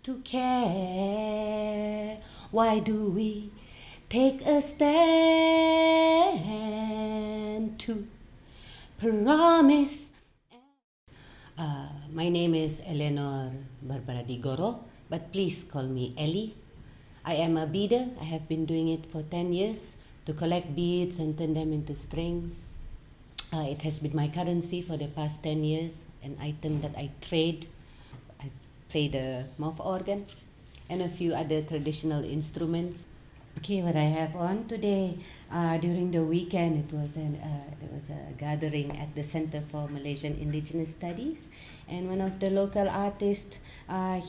to care? Why do we take a stand to promise? My name is Eleanor Barbara Digoro, but please call me Ellie. I am a beader. I have been doing it for 10 years to collect beads and turn them into strings. It has been my currency for the past 10 years, an item that I trade. I play the mouth organ and a few other traditional instruments. Okay, what I have on today, during the weekend, there was a gathering at the Center for Malaysian Indigenous Studies, and one of the local artists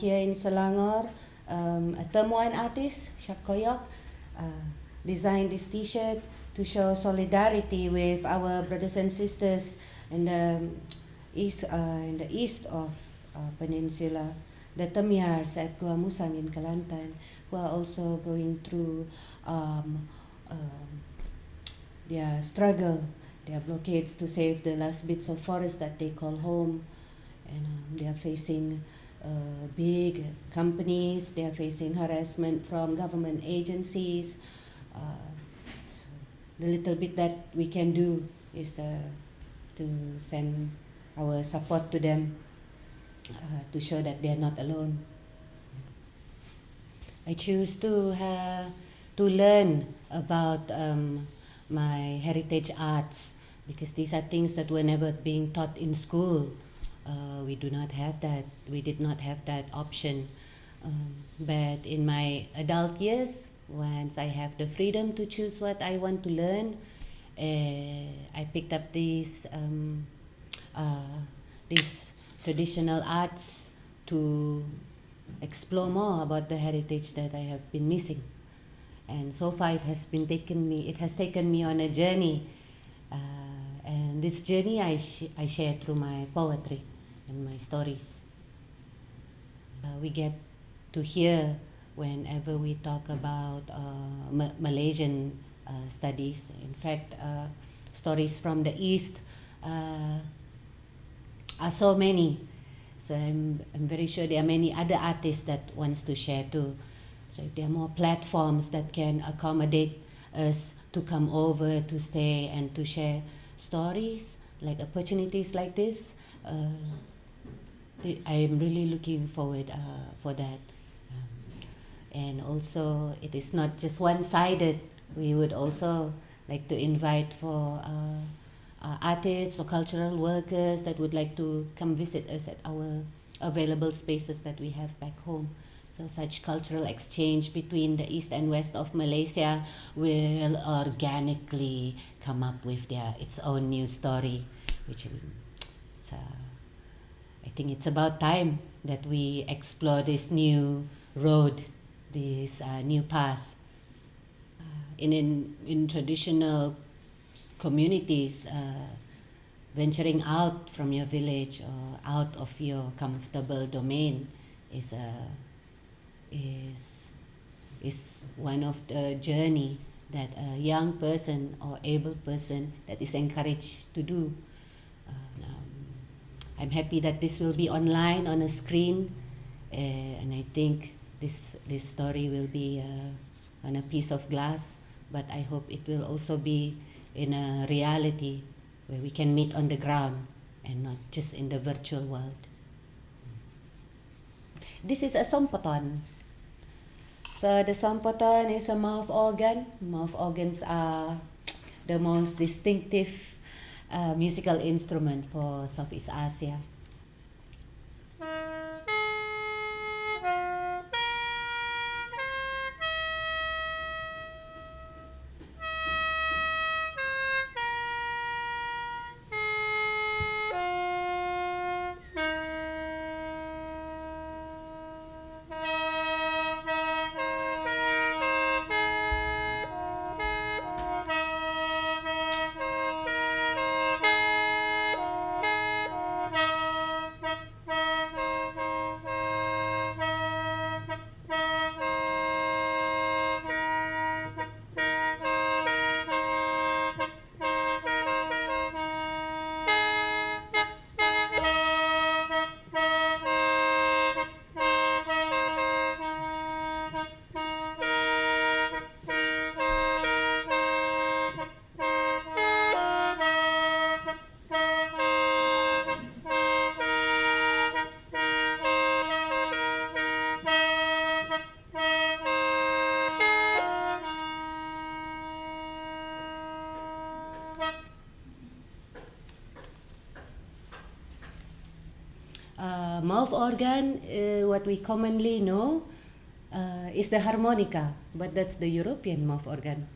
here in Selangor, a Temuan artist, Shakoyok, designed this T-shirt to show solidarity with our brothers and sisters in the east of Peninsula, the Temyars at Gua Musang in Kelantan, who are also going through their struggle, their blockades to save the last bits of forest that they call home, and they are facing big companies, they are facing harassment from government agencies. So the little bit that we can do is to send our support to them, to show that they are not alone. I choose to learn about my heritage arts because these are things that were never being taught in school. We do not have that. We did not have that option. But in my adult years, once I have the freedom to choose what I want to learn, I picked up these traditional arts to explore more about the heritage that I have been missing. And so far it has taken me on a journey, and this journey I share through my poetry and my stories. We get to hear whenever we talk about Malaysian studies. In fact, stories from the East are so many. So I'm very sure there are many other artists that wants to share too. So if there are more platforms that can accommodate us to come over, to stay and to share stories, like opportunities like this, I am really looking forward for that. And also, it is not just one-sided. We would also like to invite for artists or cultural workers that would like to come visit us at our available spaces that we have back home. So such cultural exchange between the east and west of Malaysia will organically come up with its own new story, which I think it's about time that we explore this new road, this new path. In traditional communities, venturing out from your village or out of your comfortable domain is one of the journey that a young person or able person that is encouraged to do. I'm happy that this will be online on a screen, and I think this story will be on a piece of glass, but I hope it will also be in a reality where we can meet on the ground and not just in the virtual world. This is a sompoton. So the sompoton is a mouth organ. Mouth organs are the most distinctive musical instrument for Southeast Asia. Mouth organ, what we commonly know, is the harmonica, but that's the European mouth organ.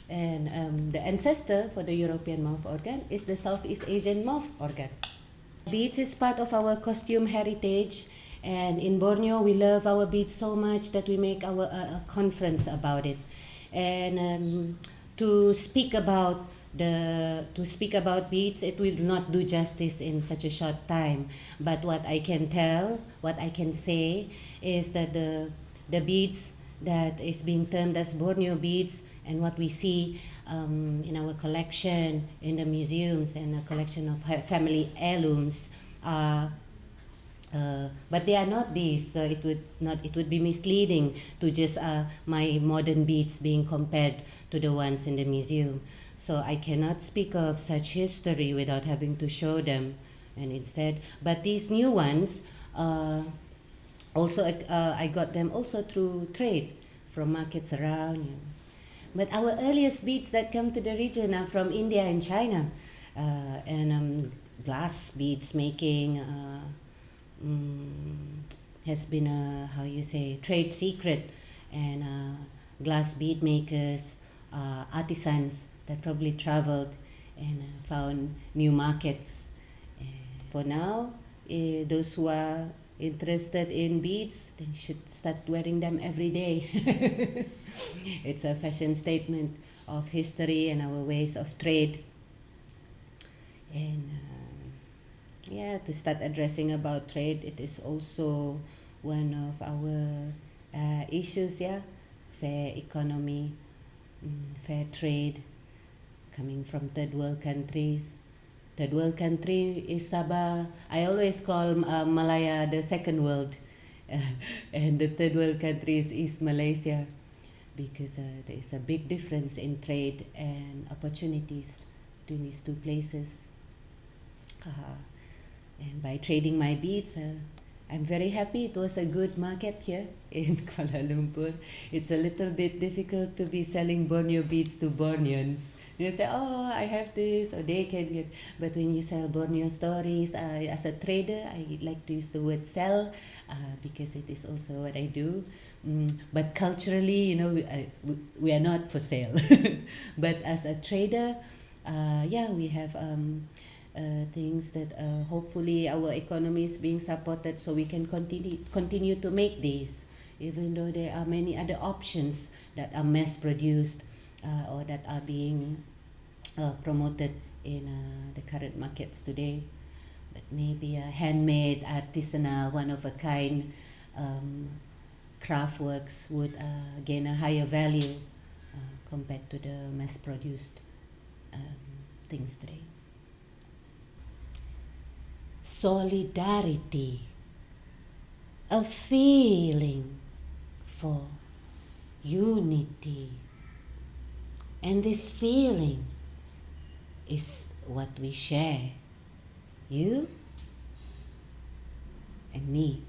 And the ancestor for the European mouth organ is the Southeast Asian mouth organ. Beads is part of our costume heritage, and in Borneo we love our beads so much that we make our a conference about it. And to speak about beads, it will not do justice in such a short time. But what I can say is that the beads that is being termed as Borneo beads, and what we see in our collection, in the museums, and a collection of family heirlooms, but they are not these. So it would be misleading to just my modern beads being compared to the ones in the museum. So I cannot speak of such history without having to show them, and instead. But these new ones, also I got them also through trade from markets around. You know. But our earliest beads that come to the region are from India and China, and glass beads making has been a trade secret, and glass bead makers, artisans that probably traveled and found new markets. For now, those who are interested in beads, they should start wearing them every day. It's a fashion statement of history and our ways of trade. And to start addressing about trade, it is also one of our issues, fair economy, fair trade, coming from third world countries. Third world country is Sabah. I always call Malaya the second world, and the third world country is East Malaysia, because there is a big difference in trade and opportunities between these two places. And by trading my beads, I'm very happy. It was a good market here in Kuala Lumpur. It's a little bit difficult to be selling Borneo beads to Borneans. They say, oh, I have this, or they can get. But when you sell Borneo stories, as a trader, I like to use the word sell, because it is also what I do. But culturally, we are not for sale. But as a trader, we have things that hopefully our economy is being supported, so we can continue to make these, even though there are many other options that are mass produced or that are being promoted in the current markets today. But maybe a handmade, artisanal, one-of-a-kind craft works would gain a higher value compared to the mass-produced things today. Solidarity, a feeling for unity. And this feeling is what we share, you and me.